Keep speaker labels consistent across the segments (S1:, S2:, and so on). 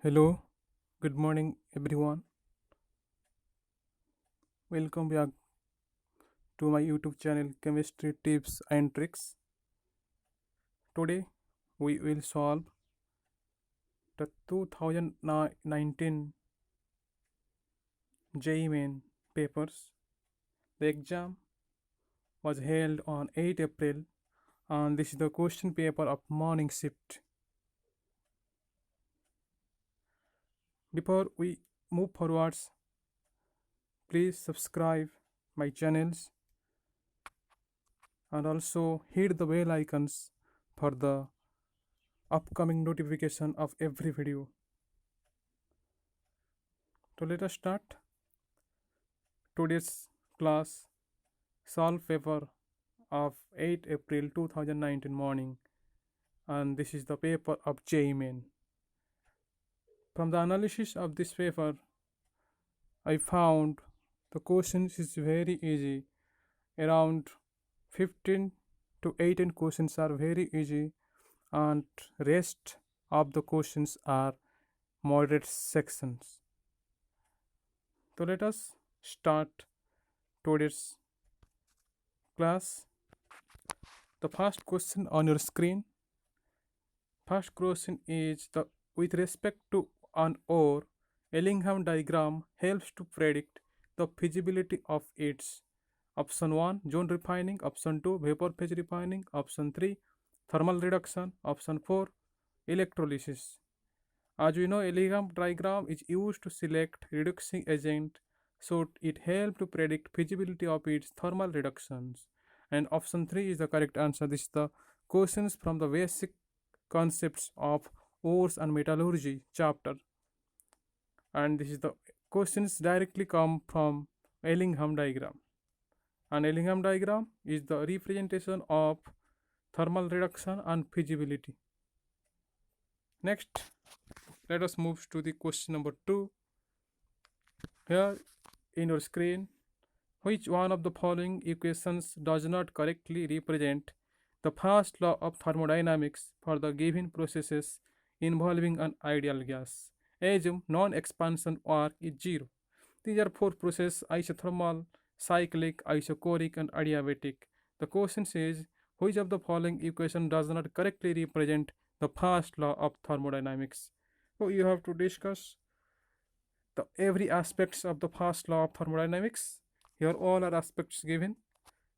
S1: Hello, good morning everyone. Welcome back to my YouTube channel Chemistry Tips and Tricks. Today we will solve the 2019 JEE Main papers. The exam was held on 8 April and this is the question paper of morning shift. Before we move forwards, please subscribe my channels and also hit the bell icons for the upcoming notification of every video. So let us start today's class solve paper of 8 April 2019 morning, and this is the paper of JEE Main. From the analysis of this paper, I found the questions is very easy. Around 15 to 18 questions are very easy and rest of the questions are moderate sections. So let us start today's class. The first question on your screen. First question is the with respect to an ore, Ellingham diagram helps to predict the feasibility of its option 1 zone refining, option 2 vapor phase refining, option 3 thermal reduction, option 4 electrolysis. As we know, Ellingham diagram is used to select reducing agent, so it helps to predict feasibility of its thermal reductions. And option 3 is the correct answer. This is the questions from the basic concepts of ores and metallurgy chapter. And this is the questions directly come from Ellingham diagram. And Ellingham diagram is the representation of thermal reduction and feasibility. Next, let us move to the question number 2. Here in your screen, which one of the following equations does not correctly represent the first law of thermodynamics for the given processes involving an ideal gas? Assume non-expansion work is zero. These are four processes: isothermal, cyclic, isochoric, and adiabatic. The question says which of the following equation does not correctly represent the first law of thermodynamics. So you have to discuss the every aspects of the first law of thermodynamics. Here all are aspects given.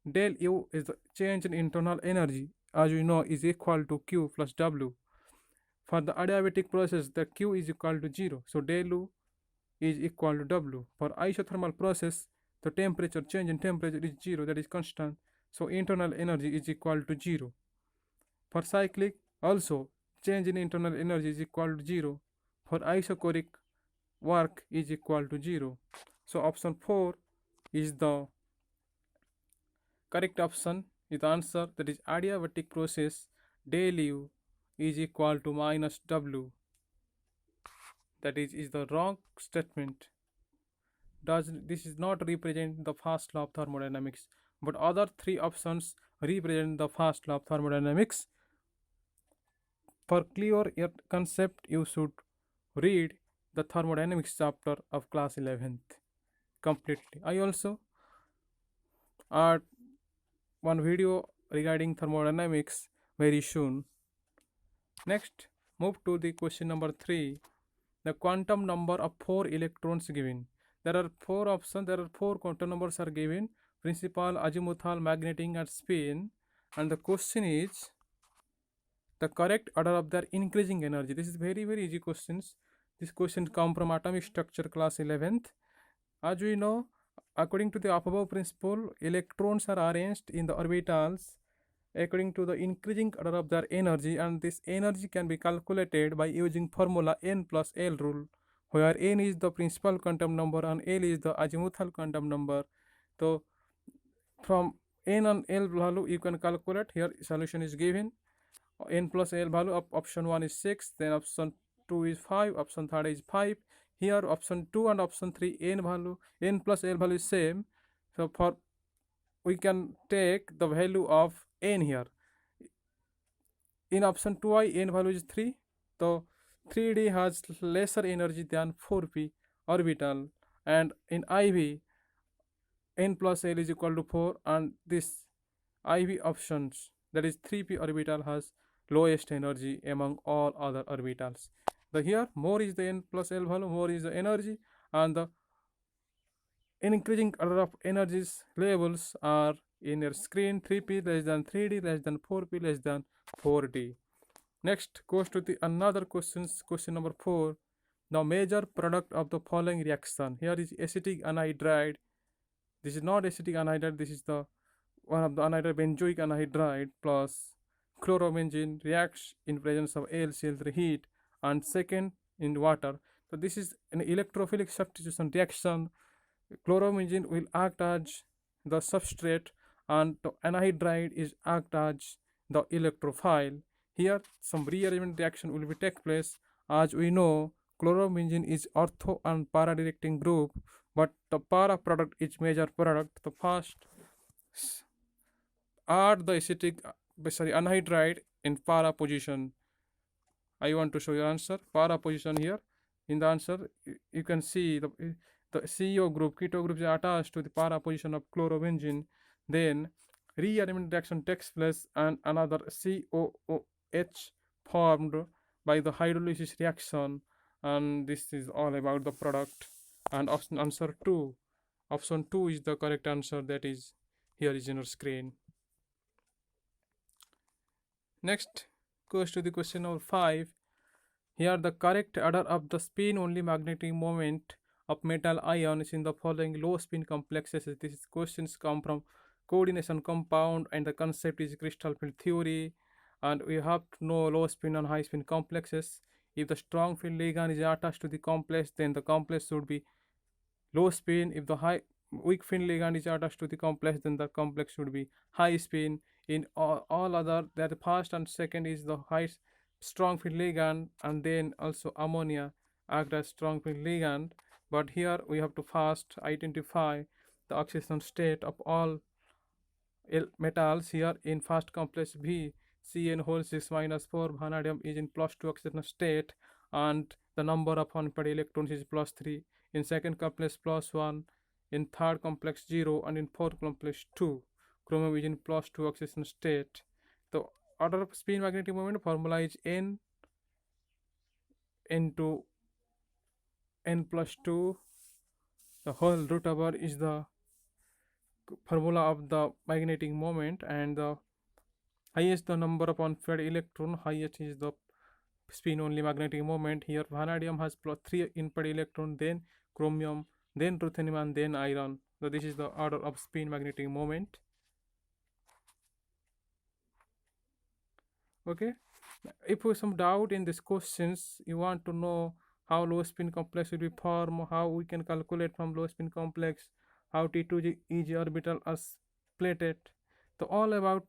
S1: Del U is the change in internal energy, as you know, is equal to Q plus W. For the adiabatic process, the Q is equal to 0. So del U is equal to W. For isothermal process, the temperature change in temperature is 0, that is constant. So internal energy is equal to 0. For cyclic, also change in internal energy is equal to 0. For isochoric, work is equal to 0. So option 4 is the correct option. Is the answer, that is adiabatic process del U is equal to minus W. That is the wrong statement. Does this is not represent the first law of thermodynamics, but other three options represent the first law of thermodynamics. For clear concept, you should read the thermodynamics chapter of class 11th completely. I also add one video regarding thermodynamics very soon. Next, move to the question number 3. The quantum number of 4 electrons given. There are 4 options, there are 4 quantum numbers are given: principal, azimuthal, magnetic, and spin. And the question is the correct order of their increasing energy. This is very easy questions. This question come from atomic structure class 11th. As we know, according to the above principle, electrons are arranged in the orbitals according to the increasing order of their energy, and this energy can be calculated by using formula n plus L rule, where n is the principal quantum number and L is the azimuthal quantum number. So from n and L value you can calculate. Here solution is given. N plus L value of option 1 is 6, then option 2 is 5, option 3 is 5. Here option 2 and option 3 n plus L value is same. So for we can take the value of n here. In option 2i n value is 3. So 3D has lesser energy than 4p orbital, and in IV n plus L is equal to 4, and this IV options, that is 3p orbital, has lowest energy among all other orbitals. The here more is the n plus L value, more is the energy, and the increasing order of energies levels are in your screen: 3p less than 3d less than 4p less than 4d. Next goes to the another questions. Question number 4. The major product of the following reaction. Here is acetic anhydride. This is not acetic anhydride. This is the one of the anhydride, benzoic anhydride plus chlorobenzene reacts in presence of AlCl3 heat and second in water. So this is an electrophilic substitution reaction. Chlorobenzene will act as the substrate and the anhydride is act as the electrophile. Here some rearrangement reaction will be take place. As we know, chlorobenzene is ortho and para directing group, but the para product is major product. The first add the acetic anhydride in para position. I want to show you answer. Para position here. In the answer, you can see the CO group, keto group is attached to the para position of chlorobenzene. Then rearrangement reaction takes place and another COOH formed by the hydrolysis reaction, and this is all about the product. And option answer 2. Option 2 is the correct answer, that is here is in your screen. Next goes to the question number 5. Here the correct order of the spin only magnetic moment of metal ions in the following low spin complexes. These questions come from coordination compound and the concept is crystal field theory, and we have to know low spin and high spin complexes. If the strong field ligand is attached to the complex, then the complex should be low spin. If the weak field ligand is attached to the complex, then the complex should be high spin. In all other, that the first and second is the high strong field ligand, and then also ammonia act as strong field ligand. But here we have to first identify the oxidation state of all metals. Here in first complex B, Cn whole 6 minus 4 vanadium is in +2 oxidation state, and the number of unpaired electrons is +3. In second complex +1, in third complex 0, and in fourth complex 2. Chromium is in +2 oxidation state. The order of spin magnetic moment formula is n into n plus 2. The whole root over is the formula of the magnetic moment, and the highest the number of unpaired electron, highest is the spin only magnetic moment. Here vanadium has +3 unpaired electron, then chromium, then ruthenium, and then iron. So this is the order of spin magnetic moment. Okay, if you have some doubt in these questions, you want to know how low spin complex will be formed, how we can calculate from low spin complex, how T2 Eg orbital are plated. So all about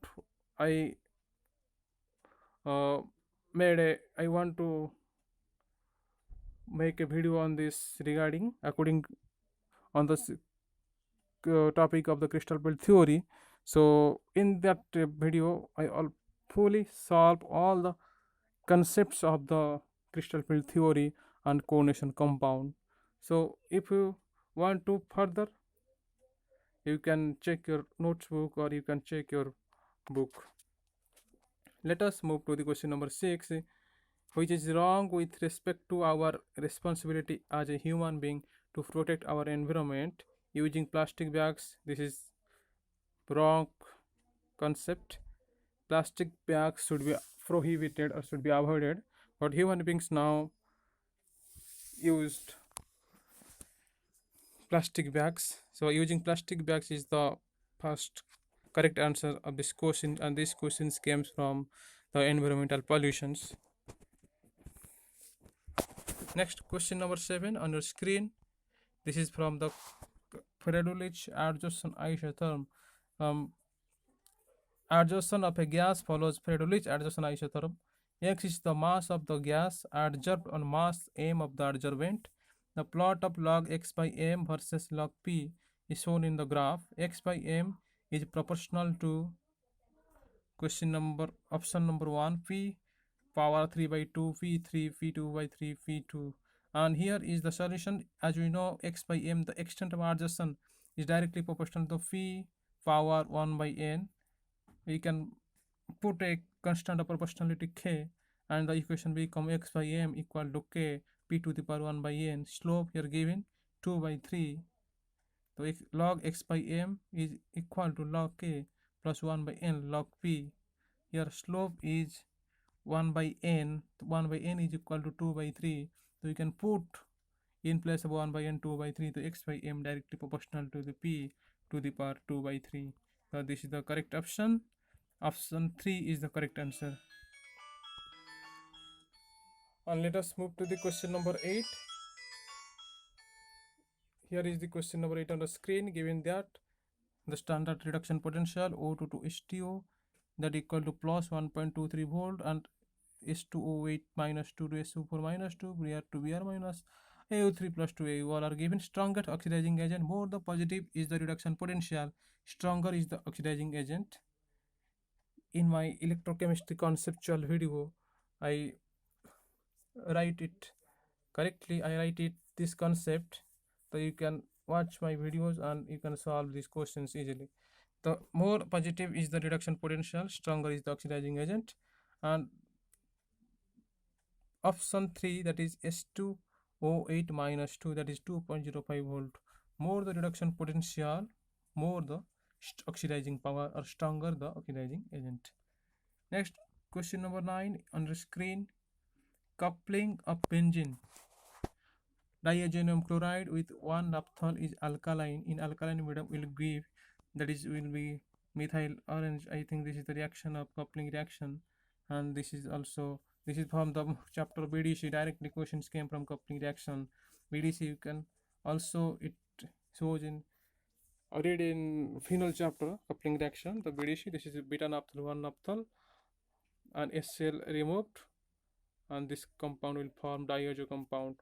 S1: I I want to make a video on this regarding according on the topic of the crystal field theory. So in that video I fully solve all the concepts of the crystal field theory and coordination compound. So if you want to further, you can check your notebook or you can check your book. Let us move to the question number 6, which is wrong with respect to our responsibility as a human being to protect our environment using plastic bags. This is wrong concept. Plastic bags should be prohibited or should be avoided, but human beings now used plastic bags. So using plastic bags is the first correct answer of this question, and this question comes from the environmental pollutions. Next question number 7 on your screen. This is from the Fredolic-Adjorson isotherm. Adsorption of a gas follows Fredolic-Adjorson isotherm. X is the mass of the gas adsorbed on mass m of the adsorbent. The plot of log x by m versus log p is shown in the graph. X by m is proportional to question number option number 1 p power 3 by 2 v3 v2 by 3 v2. And here is the solution. As we know, x by m, the extent of adjacent is directly proportional to v power 1 by n. We can put a constant of proportionality k, and the equation become x by m equal to k p to the power 1 by n. Slope here given 2 by 3. So log x by m is equal to log k plus 1 by n log p. Here slope is 1 by n. 1 by n is equal to 2 by 3. So you can put in place of 1 by n 2 by 3, the x by m directly proportional to the p to the power 2 by 3. So this is the correct option. Option 3 is the correct answer. And let us move to the question number 8. Here is the question number 8 on the screen. Given that the standard reduction potential O2 to STO that equal to plus 1.23 volt and S2O8 minus 2 to SO4 minus 2, Br to Br minus AO3 plus 2 AO all are given. Stronger oxidizing agent, more the positive is the reduction potential, stronger is the oxidizing agent. In my electrochemistry conceptual video, I write it correctly. I write it this concept, so you can watch my videos and you can solve these questions easily. The more positive is the reduction potential, stronger is the oxidizing agent. And option 3, that is S2O8 minus 2, that is 2.05 volt, more the reduction potential, more the oxidizing power, or stronger the oxidizing agent. Next, question number 9 on the screen. Coupling of benzene diazonium chloride with 1 naphthol is alkaline. In alkaline medium will give, that is will be methyl orange. I think this is the reaction of coupling reaction, and this is also, this is from the chapter BDC. Directly questions came from coupling reaction. BDC you can also, it shows in read in phenol chapter coupling reaction. The BDC, this is beta naphthol 1 naphthol and HCl removed, and this compound will form diazo compound.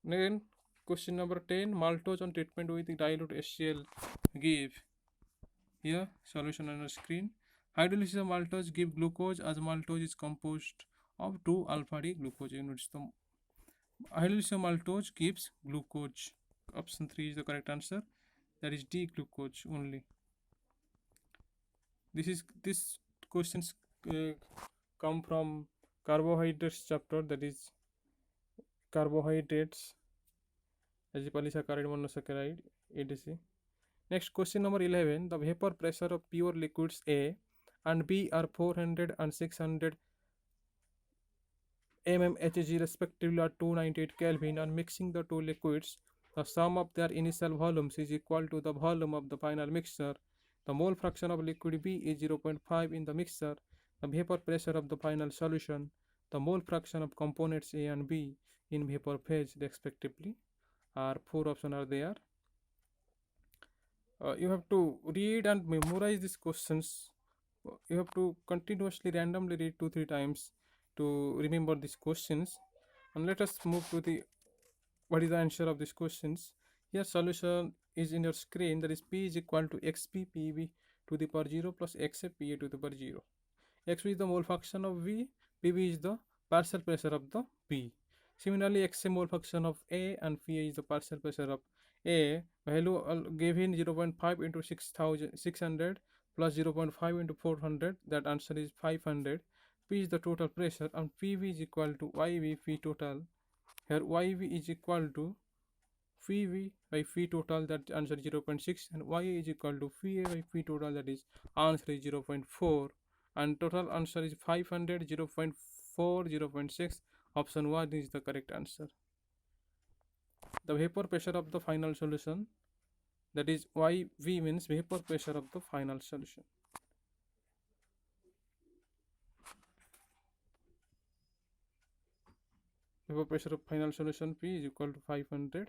S1: Then question number 10, maltose on treatment with dilute HCl give. Here solution on the screen. Hydrolysis of maltose give glucose, as maltose is composed of 2 alpha D glucose units. The hydrolysis of maltose gives glucose. Option 3 is the correct answer, that is D glucose only. This questions come from carbohydrates chapter, that is carbohydrates as a polysaccharide, monosaccharide, etc. Next, question number 11. The vapor pressure of pure liquids A and B are 400 and 600 mmHg respectively at 298 Kelvin. On mixing the two liquids, the sum of their initial volumes is equal to the volume of the final mixture. The mole fraction of liquid B is 0.5 in the mixture. The vapor pressure of the final solution. The mole fraction of components A and B in vapor phase respectively. Are 4 options are there. You have to read and memorize these questions. You have to continuously randomly read 2-3 times to remember these questions. And let us move to the what is the answer of these questions. Here solution is in your screen, that is P is equal to xp pb to the power 0 plus xf pa to the power 0. xp is the mole fraction of V, pb is the partial pressure of the B. Similarly, xa mole fraction of A and Pa is the partial pressure of A. Value given 0.5 into 600 plus 0.5 into 400, that answer is 500. P is the total pressure, and PV is equal to YV P total. Here YV is equal to PV by P total, that answer is 0.6, and YA is equal to PA by P total, that is answer is 0.4, and total answer is 500, 0.4, 0.6. Option 1 is the correct answer. The vapor pressure of the final solution, that is YV means vapor pressure of the final solution. Vapor pressure of final solution P is equal to 500,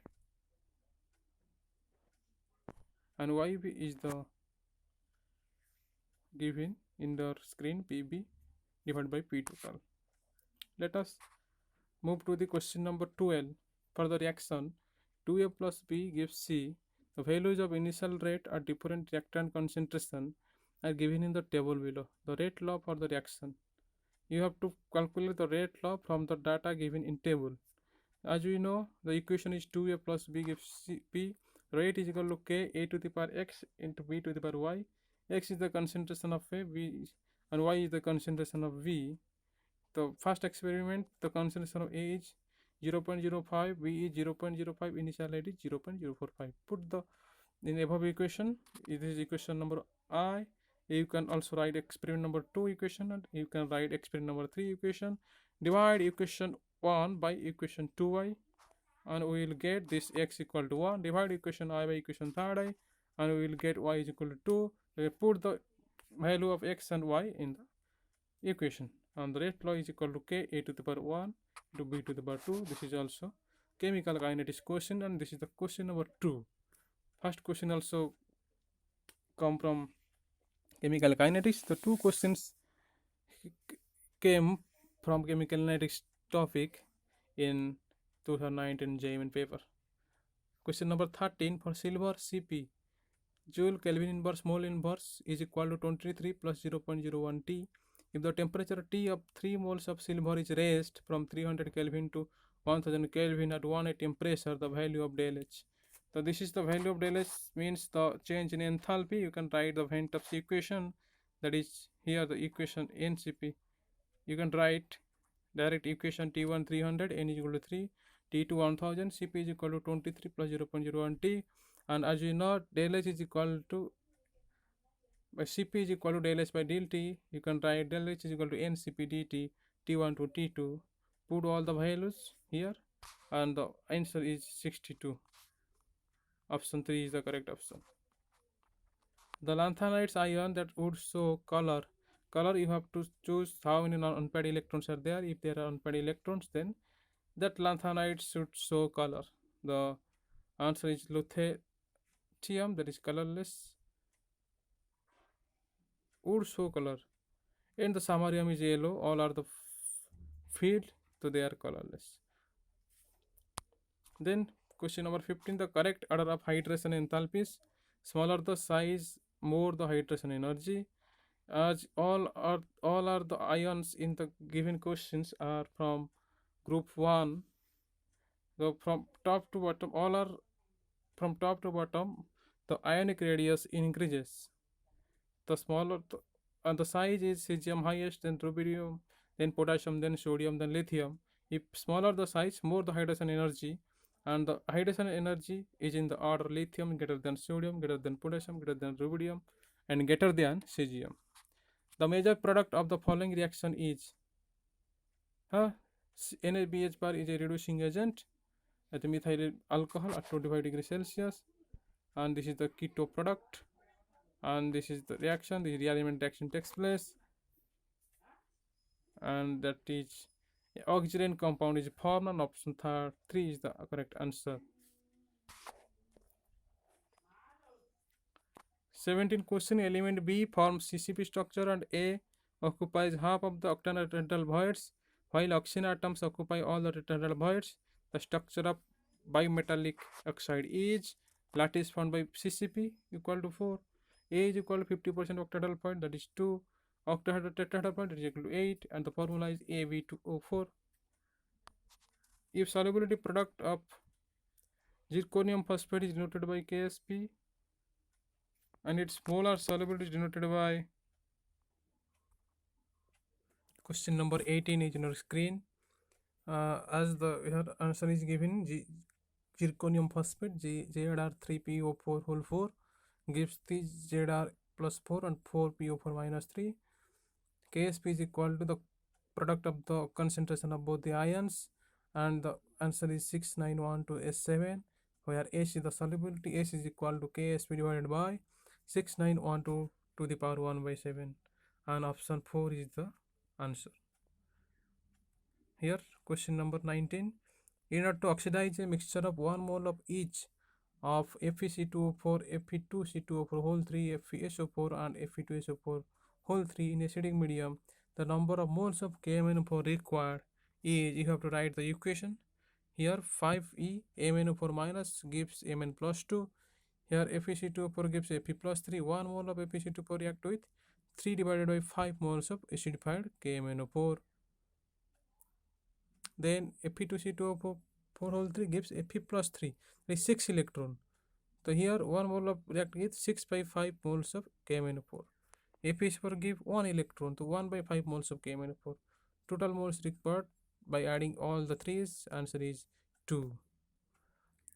S1: and YV is the given in the screen, PB divided by P total. Let us move to the question number 12. For the reaction 2A plus B gives C, the values of initial rate at different reactant concentration are given in the table below. The rate law for the reaction. You have to calculate the rate law from the data given in table. As we know, the equation is 2a plus b gives p. Rate is equal to k a to the power x into b to the power y. X is the concentration of a, v, and y is the concentration of v. The first experiment, the concentration of A is 0.05, B is 0.05, initial rate is 0.045. Put the in above equation, it is equation number I. You can also write experiment number 2 equation, and you can write experiment number 3 equation. Divide equation 1 by equation 2y, and we will get this x equal to 1. Divide equation I by equation 3i, and we will get y is equal to 2. We put the value of x and y in the equation, and the rate law is equal to k a to the power 1 to b to the power 2. This is also chemical kinetics question, and this is the question number 2. First question also come from chemical kinetics. The two questions came from chemical kinetics topic in 2019 JM paper. Question number 13, for silver Cp, Joule Kelvin inverse mole inverse is equal to 23 plus 0.01 T. If the temperature T of 3 moles of silver is raised from 300 Kelvin to 1000 Kelvin at 1 atm pressure, the value of del H. So this is the value of del H, means the change in enthalpy. You can write the Ventup's equation, that is here the equation NCP. You can write direct equation T1 300, N is equal to 3, T2 1000, Cp is equal to 23 plus 0.01 T, and as you know, del H is equal to by Cp is equal to del H by del T. You can write del H is equal to NCP dt, T1 to T2. Put all the values here, and the answer is 62. Option 3 is the correct option. The lanthanides ion that would show color. Color, you have to choose how many unpaired electrons are there. If there are unpaired electrons, then that lanthanide should show color. The answer is lutetium, that is colorless. Would show color, and the samarium is yellow. All are the field, so they are colorless. Then question number 15, the correct order of hydration enthalpies. Smaller the size, more the hydration energy. As all are the ions in the given questions are from group 1. So from top to bottom, all are from top to bottom, the ionic radius increases. The smaller and the size is cesium highest, then rubidium, then potassium, then sodium, then lithium. If smaller the size, more the hydration energy, and the hydration energy is in the order lithium greater than sodium, greater than potassium, greater than rubidium, and greater than cesium. The major product of the following reaction is NaBH bar is a reducing agent at the methyl alcohol at 25 degrees Celsius, and this is the keto product, and this is the reaction. The rearrangement reaction takes place, and that is oxygen compound is formed, and option 3 is the correct answer. 17 question, element B forms CCP structure and A occupies half of the octahedral voids, while oxygen atoms occupy all the tetrahedral voids. The structure of bimetallic oxide is lattice formed by CCP equal to 4. A is equal to 50% octahedral point, that is 2. Octahedral tetrahedral point, that is equal to 8, and the formula is AB2O4. If solubility product of zirconium phosphate is denoted by KSP, and its molar solubility is denoted by question number 18 is on your screen. As the answer is given, zirconium phosphate Zr3PO4 whole 4 gives the Zr plus 4 and 4PO4 minus 3. KSP is equal to the product of the concentration of both the ions, and the answer is 6912S7, where H is the solubility. H is equal to KSP divided by 6912 to the power 1 by 7, and option 4 is the answer. Here question number 19, in order to oxidize a mixture of 1 mole of each of FeC2O4, Fe2C2O4 whole 3, FeSO4 and Fe2SO4 whole 3 in acidic medium, the number of moles of KMnO4 required is, you have to write the equation. Here 5E MnO4 minus gives Mn plus 2. Here FeC2O4 gives Fe plus 3. 1 mole of FeC2O4 react with 3 divided by 5 moles of acidified KMnO4. Then Fe2C2O4 whole 3 gives Fe plus 3, that is 6 electron. So here 1 mole of react gives 6 by 5 moles of KMnO4. Fe4 give 1 electron, to 1 by 5 moles of KMnO4. Total moles required by adding all the 3's, answer is 2.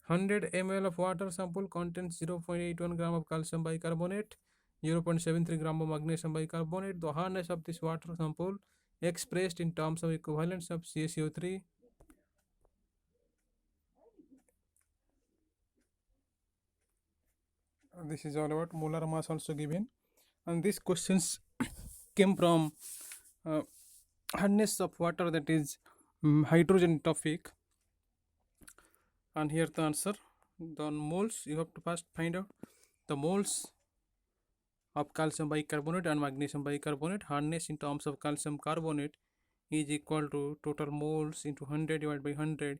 S1: 100 ml of water sample contains 0.81 gram of calcium bicarbonate, 0.73 gram of magnesium bicarbonate. The hardness of this water sample expressed in terms of equivalence of CaCO3. This is all about molar mass also given, and these questions came from hardness of water, that is hydrogen topic. And here the answer, the moles, you have to first find out the moles of calcium bicarbonate and magnesium bicarbonate. Hardness in terms of calcium carbonate is equal to total moles into 100 divided by 100.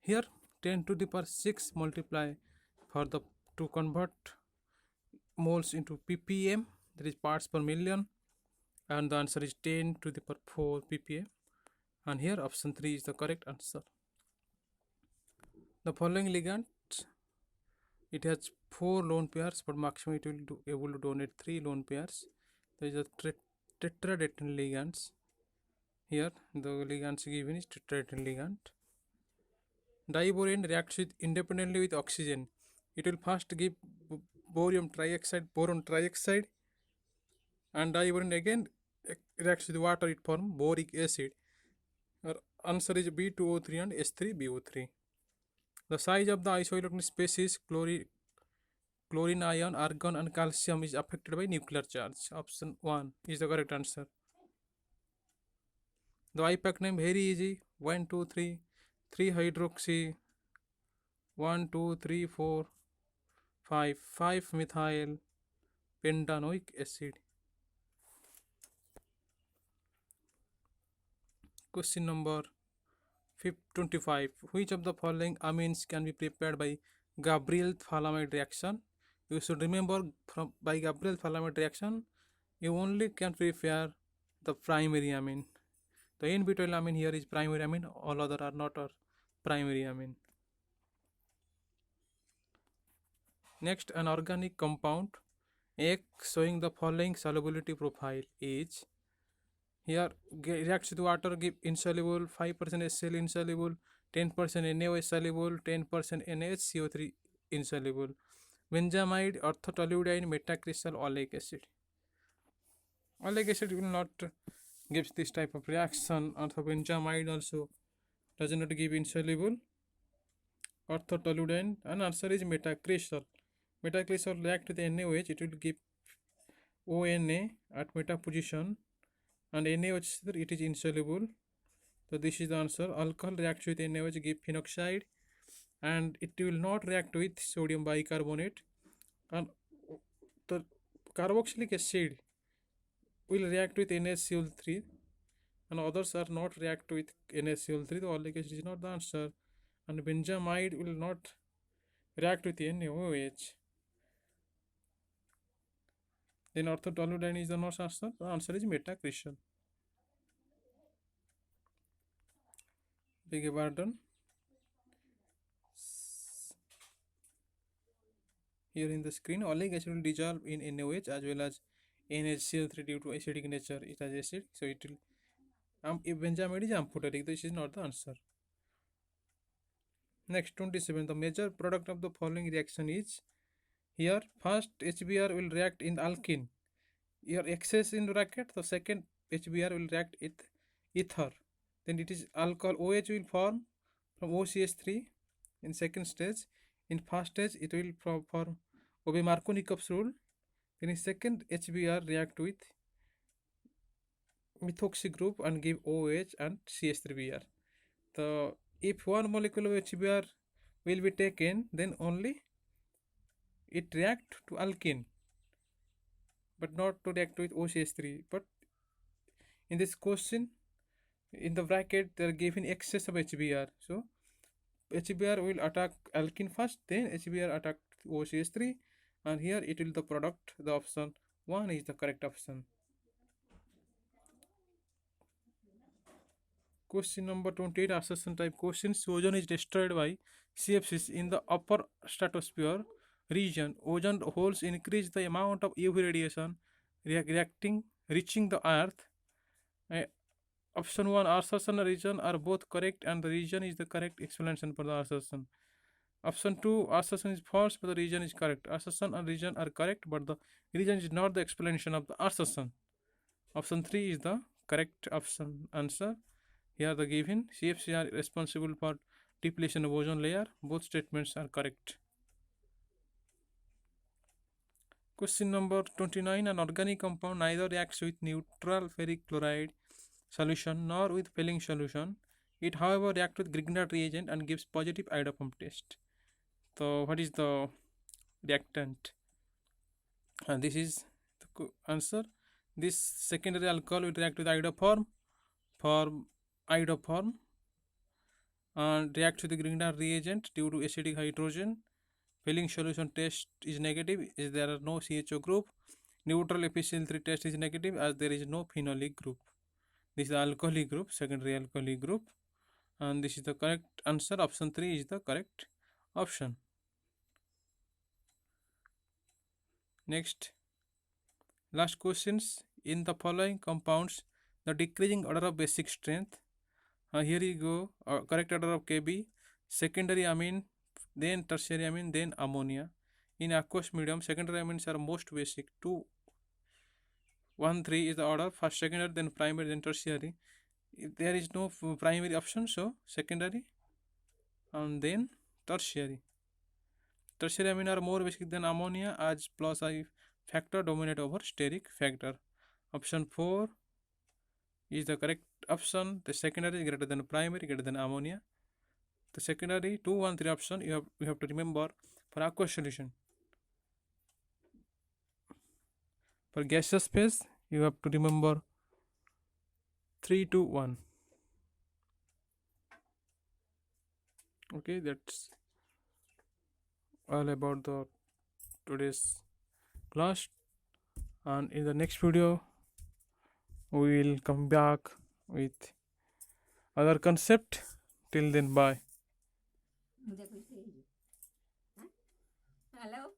S1: Here 10 to the power 6 multiply for the to convert moles into ppm, that is parts per million, and the answer is 10 to the power 4 ppm, and here option 3 is the correct answer. The following ligand, it has 4 lone pairs, but maximum it will able to donate 3 lone pairs. There is a tetradental ligands. Here the ligands given is tetradental ligand. Diborane reacts with independently with oxygen. It will first give boron trioxide, and diborane again reacts with water, it forms boric acid. Our answer is B2O3 and H3BO3. The size of the isoelectronic species chlorine ion, argon and calcium is affected by nuclear charge. Option 1 is the correct answer. The IPAC name very easy, 1 2 3 3 hydroxy 1 2 3 4 5 5 methyl pentanoic acid. Question number 25. Which of the following amines can be prepared by Gabriel-Thalamide reaction? You should remember, by Gabriel-Thalamide reaction you only can prepare the primary amine. The in-butyl amine here is primary amine, all other are not primary amine. Next, an organic compound X showing the following solubility profile is, here reacts with water, give insoluble, 5% HCl insoluble, 10% NaOH soluble, 10% NaHCO3 insoluble. Benzamide, orthotoluidine, metacrystal, oleic acid. Oleic acid will not give this type of reaction. Benzamide also does not give insoluble. Orthotoluidine, and answer is metacrystal. Metacrystal react with NaOH, it will give ONA at meta position, and NaOH it is insoluble. So this is the answer. Alcohol reacts with NaOH, give phenoxide, and it will not react with sodium bicarbonate. And the carboxylic acid will react with NaCl3, and others are not react with NaCl3. The oleic acid is not the answer, and benzamide will not react with NaOH. Then orthotoluidine is the not answer. The answer is metacrystal. Beg your pardon. Here in the screen, oleic acid will dissolve in NaOH as well as NaCl3 due to acidic nature. It has acid, so it will. If benzamide is amphoteric, this is not the answer. Next, 27. The major product of the following reaction is, here first HBr will react in alkene. Here excess in bracket, the second HBr will react with ether. Then it is alcohol OH will form from OCH3 in second stage. In first stage it will form Obey-Markovnikov's rule. Then in second HBr react with methoxy group and give OH and CH3Br. The if one molecule of HBr will be taken, then only it react to alkene, but not to react with OCH3. But in this question, in the bracket they are given excess of HBr, so HBr will attack alkene first, then HBr attack OCH3, and here it will the product, the option 1 is the correct option. Question number 28, assertion type questions. Ozone is destroyed by CFCs in the upper stratosphere region. Ozone holes increase the amount of UV radiation reaching the earth. Uh, Option 1, assertion and reason are both correct, and the reason is the correct explanation for the assertion. Option 2, assertion is false, but the reason is correct. Assertion and reason are correct, but the reason is not the explanation of the assertion. Option 3 is the correct option answer. Here the given CFC are responsible for depletion of ozone layer. Both statements are correct. Question number 29, an organic compound neither reacts with neutral ferric chloride solution nor with failing solution. It however reacts with Grignard reagent and gives positive iodoform test. So what is the reactant? And this is the answer. This secondary alcohol will react with iodoform, form iodoform, and react with the Grignard reagent due to acidic hydrogen. Failing solution test is negative as there are no CHO group. Neutral FeCl3 test is negative as there is no phenolic group. This is the alcoholic group, secondary alcoholic group, and this is the correct answer. Option 3 is the correct option. Next, last questions. In the following compounds, the decreasing order of basic strength. Here you go. Correct order of Kb, secondary amine, then tertiary amine, then ammonia. In aqueous medium, secondary amines are most basic. 2, 1, 3 is the order. First secondary, then primary, then tertiary. If there is no primary option, so secondary and then tertiary. Tertiary amine are more basic than ammonia as plus I factor dominate over steric factor. Option 4 is the correct option. The secondary is greater than primary, greater than ammonia. The secondary 2, 1, 3 option you have to remember for aqueous solution. For gaseous phase you have to remember 3, 2, 1. Okay, that's all about the today's class, and in the next video we will come back with other concept. Till then, bye.
S2: Hello.